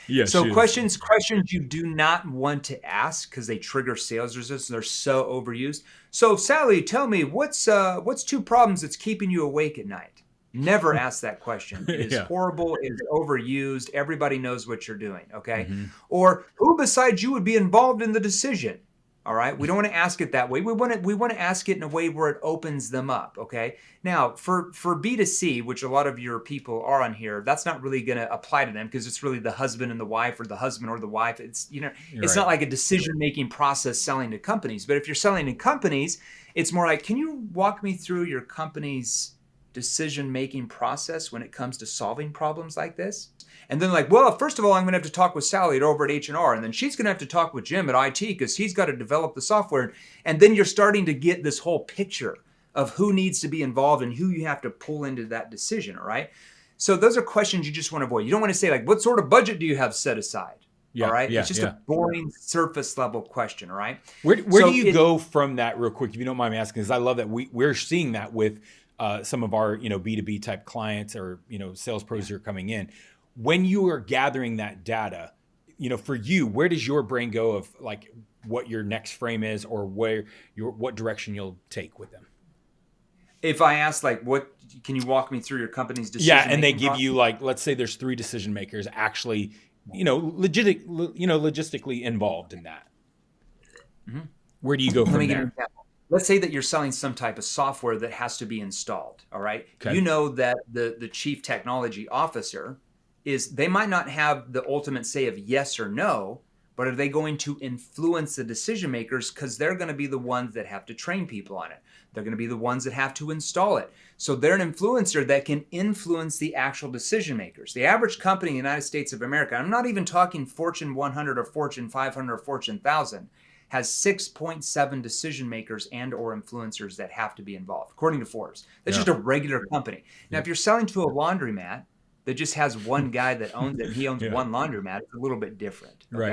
Yeah, So she is. questions you do not want to ask because they trigger sales resistance. They're so overused. So Sally, tell me what's two problems that's keeping you awake at night? Never ask that question. It is Yeah. horrible. It is overused. Everybody knows what you're doing. Okay. Hmm. Or who besides you would be involved in the decision? All right. We don't want to ask it that way. We want to ask it in a way where it opens them up. Okay. Now, for B2C, which a lot of your people are on here, that's not really going to apply to them because it's really the husband and the wife or the husband or the wife. You're It's not right. like a decision-making process selling to companies. But if you're selling to companies, it's more like, can you walk me through your company's decision-making process when it comes to solving problems like this? And then like, well, first of all, I'm going to have to talk with Sally over at H&R, and then she's going to have to talk with Jim at IT because he's got to develop the software. And then you're starting to get this whole picture of who needs to be involved and who you have to pull into that decision, all right? So those are questions you just want to avoid. You don't want to say like, what sort of budget do you have set aside? All Yeah, right. It's yeah, just a yeah. boring surface level question. All right. Where do So you it, go from that real quick, if you don't mind me asking? Because I love that we're seeing that with some of our B2B type clients or sales yeah. pros who are coming in. When you are gathering that data, for you, where does your brain go of like what your next frame is or what direction you'll take with them? If I ask like, what can you walk me through your company's Yeah, decision and they making give process? you like, let's say there's three decision makers actually, logistically involved in that. Mhm. Where do you go Let from me give you an there? example. Let's say that you're selling some type of software that has to be installed. All right. Okay. You know that the chief technology officer is they might not have the ultimate say of yes or no, but are they going to influence the decision makers because they're going to be the ones that have to train people on it. They're going to be the ones that have to install it. So they're an influencer that can influence the actual decision makers. The average company in the United States of America, I'm not even talking Fortune 100 or Fortune 500 or Fortune 1000, has 6.7 decision makers and or influencers that have to be involved, according to Forbes. That's Yeah. just a regular company. Now, if Yep. you're selling to a laundromat that just has one guy that owns it and he owns Yeah. one laundromat, it's a little bit different. Okay. Right.